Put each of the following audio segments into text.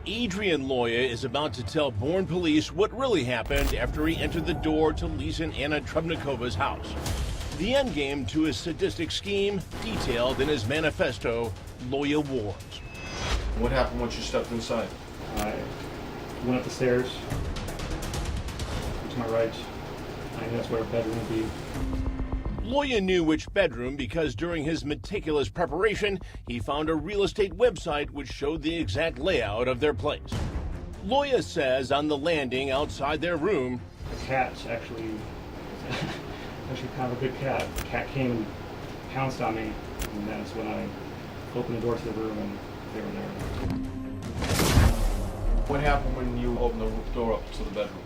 Adrian Loya is about to tell Bourne police what really happened after he entered the door to Lisa and Anna Trubnikova's house. The endgame to his sadistic scheme, detailed in his manifesto, Loya warns. What happened once you stepped inside? I went up the stairs to my right. I knew that's where a bedroom would be. Loya knew which bedroom because during his meticulous preparation, he found a real estate website which showed the exact layout of their place. Loya says on the landing outside their room, The cat actually kind of a good cat. The cat came and pounced on me, and that's when I opened the door to the room and they were there. What happened when you opened the door up to the bedroom?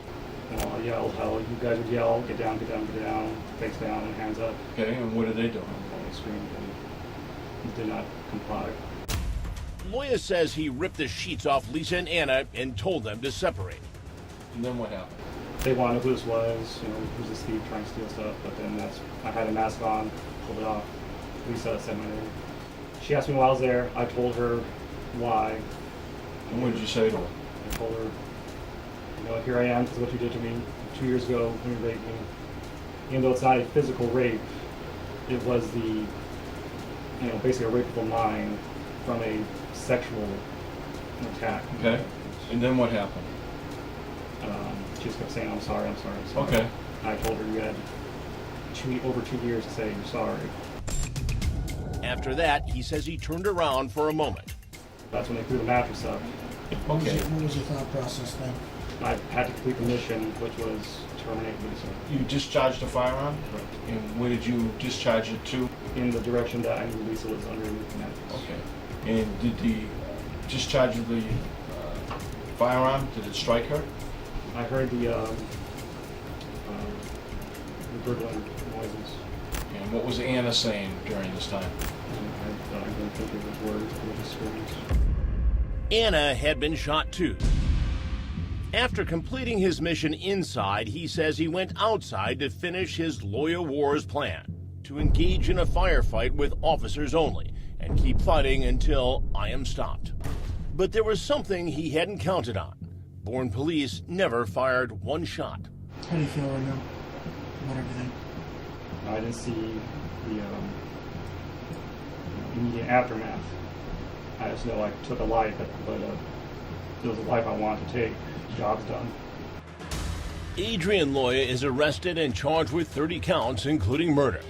I yelled how you guys would yell, get down, face down, and hands up. Okay, and what did they do? They screamed and did not comply. Loya says he ripped the sheets off Lisa and Anna and told them to separate. And then what happened? They wanted to know who this was, who's this thief trying to steal stuff, but then I had a mask on, pulled it off. Lisa said my name. She asked me why I was there. I told her why. And what did you say to her? I told her, here I am because of what you did to me 2 years ago when you raped me. Even though it's not a physical rape, it was the, basically a rape of the mind from a sexual attack. Okay. And then what happened? She just kept saying, I'm sorry. Okay. I told her you had over 2 years to say you're sorry. After that, he says he turned around for a moment. That's when they threw the mattress up. Okay. What was your thought process then? I had to complete the mission, which was terminate Lisa. You discharged a firearm? Correct. And where did you discharge it to? In the direction that I knew Lisa was underneath the mattress. Okay. And did the discharge of the firearm, did it strike her? I heard the gurgling noises. And what was Anna saying during this time? I don't think it was words, it was just screams. Anna had been shot too. After completing his mission inside, he says he went outside to finish his Loya Wars plan, to engage in a firefight with officers only and keep fighting until I am stopped. But there was something he hadn't counted on. Bourne police never fired one shot. How do you feel right now about everything? I didn't see the immediate aftermath. I just know I took a life, but it was a life I wanted to take. Job's done. Adrian Loya is arrested and charged with 30 counts, including murder.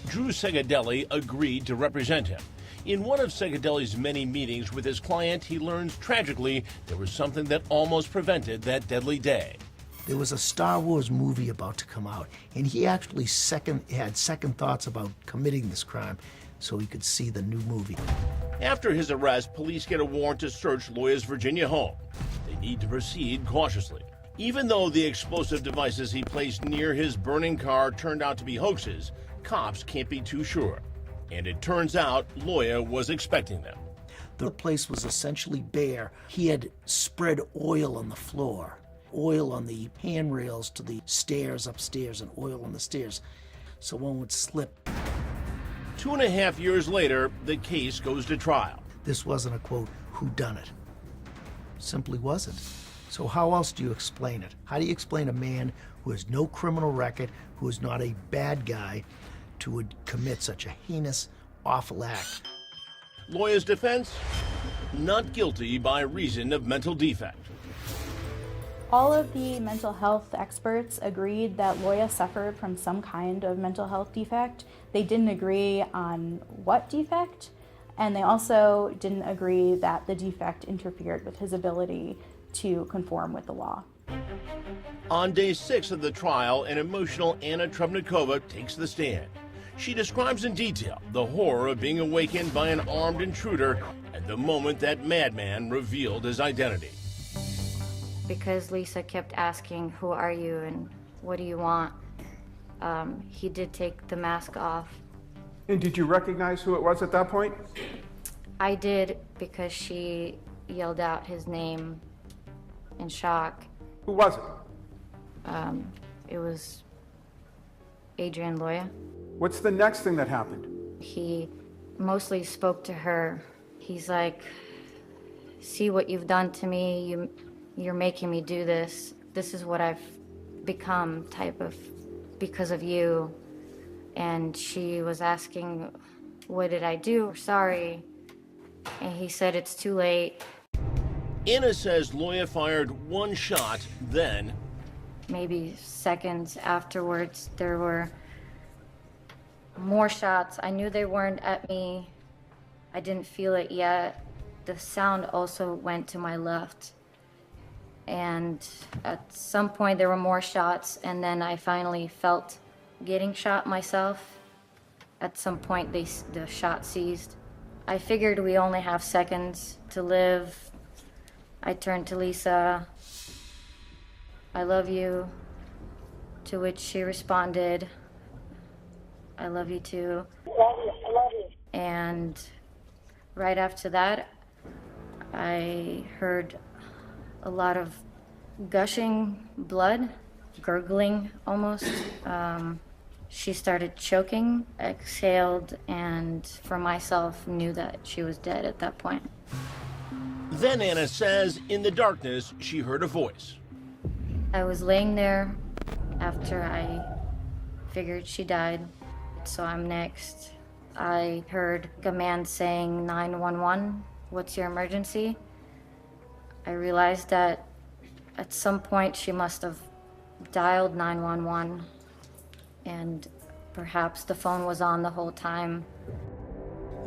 Drew Segadelli agreed to represent him. In one of Segadelli's many meetings with his client, he learns tragically there was something that almost prevented that deadly day. There was a Star Wars movie about to come out, and he actually had second thoughts about committing this crime so he could see the new movie. After his arrest, police get a warrant to search Loya's Virginia home. They need to proceed cautiously. Even though the explosive devices he placed near his burning car turned out to be hoaxes, cops can't be too sure. And it turns out Loya was expecting them. The place was essentially bare. He had spread oil on the floor, oil on the handrails to the stairs upstairs, and oil on the stairs, so one would slip. 2.5 years later, the case goes to trial. This wasn't a, quote, whodunit. Simply wasn't. So how else do you explain it? How do you explain a man who has no criminal record, who is not a bad guy, to commit such a heinous, awful act? Loya's defense? Not guilty by reason of mental defect. All of the mental health experts agreed that Loya suffered from some kind of mental health defect. They didn't agree on what defect, and they also didn't agree that the defect interfered with his ability to conform with the law. On day 6 of the trial, an emotional Anna Trubnikova takes the stand. She describes in detail the horror of being awakened by an armed intruder and the moment that madman revealed his identity. Because Lisa kept asking, who are you and what do you want? He did take the mask off. And did you recognize who it was at that point? I did, because she yelled out his name in shock. Who was it? It was Adrian Loya. What's the next thing that happened? He mostly spoke to her. He's like, see what you've done to me. You're making me do this. This is what I've become because of you. And she was asking, what did I do? Sorry. And he said, it's too late. Anna says Loya fired one shot, then Maybe seconds afterwards, there were more shots. I knew they weren't at me. I didn't feel it yet. The sound also went to my left. And at some point there were more shots, and then I finally felt getting shot myself. At some point the shot ceased. I figured we only have seconds to live. I turned to Lisa. I love you. To which she responded, I love you too. I love you. And right after that, I heard a lot of gushing blood, gurgling almost. She started choking, exhaled, and for myself, knew that she was dead at that point. Then Anna says in the darkness she heard a voice. I was laying there after I figured she died, so I'm next. I heard a man saying 911, what's your emergency? I realized that at some point she must have dialed 911, and perhaps the phone was on the whole time.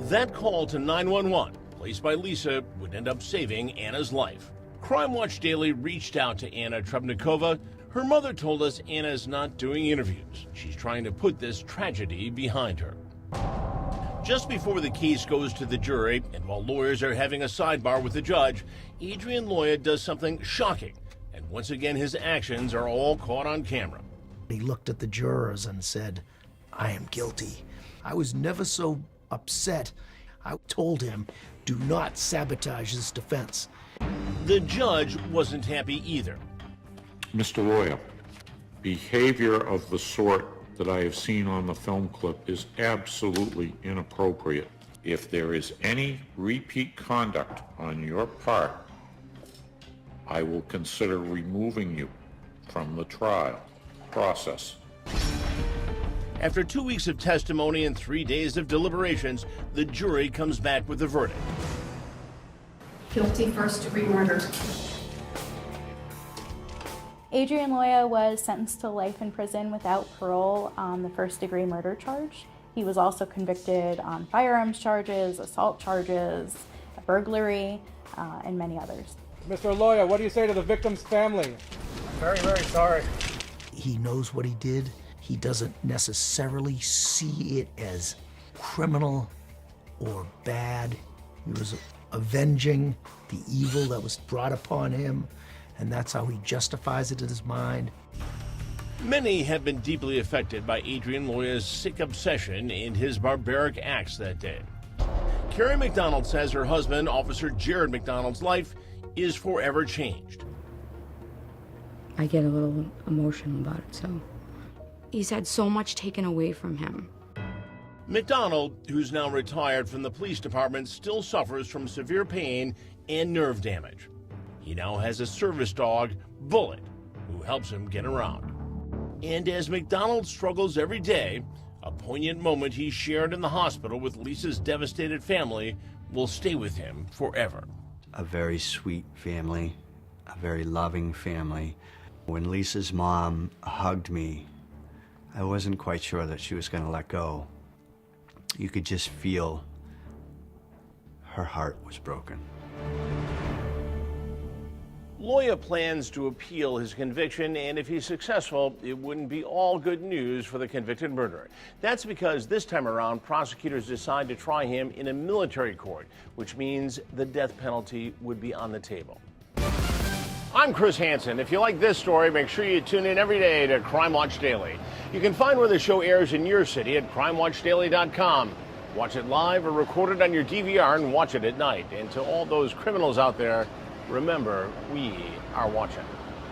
That call to 911, placed by Lisa, would end up saving Anna's life. Crime Watch Daily reached out to Anna Trubnikova. Her mother told us Anna's not doing interviews. She's trying to put this tragedy behind her. Just before the case goes to the jury, and while lawyers are having a sidebar with the judge, Adrian Loya does something shocking, and once again his actions are all caught on camera. He looked at the jurors and said, I am guilty. I was never so upset. I told him, do not sabotage this defense. The judge wasn't happy either. Mr. Loya, behavior of the sort that I have seen on the film clip is absolutely inappropriate. If there is any repeat conduct on your part, I will consider removing you from the trial process. After 2 weeks of testimony and 3 days of deliberations, the jury comes back with a verdict. Guilty first-degree murder. Adrian Loya was sentenced to life in prison without parole on the first-degree murder charge. He was also convicted on firearms charges, assault charges, burglary, and many others. Mr. Loya, what do you say to the victim's family? Very, very sorry. He knows what he did. He doesn't necessarily see it as criminal or bad. He was avenging the evil that was brought upon him, and that's how he justifies it in his mind. Many have been deeply affected by Adrian Loya's sick obsession and his barbaric acts that day. Carrie McDonald says her husband, Officer Jared McDonald's life is forever changed. I get a little emotional about it, so. He's had so much taken away from him. McDonald, who's now retired from the police department, still suffers from severe pain and nerve damage. He now has a service dog, Bullet, who helps him get around. And as McDonald struggles every day, a poignant moment he shared in the hospital with Lisa's devastated family will stay with him forever. A very sweet family, a very loving family. When Lisa's mom hugged me, I wasn't quite sure that she was going to let go. You could just feel her heart was broken. Loya plans to appeal his conviction, and if he's successful, it wouldn't be all good news for the convicted murderer. That's because this time around, prosecutors decide to try him in a military court, which means the death penalty would be on the table. I'm Chris Hansen. If you like this story, make sure you tune in every day to Crime Watch Daily. You can find where the show airs in your city at crimewatchdaily.com. Watch it live or record it on your DVR and watch it at night. And to all those criminals out there, remember, we are watching.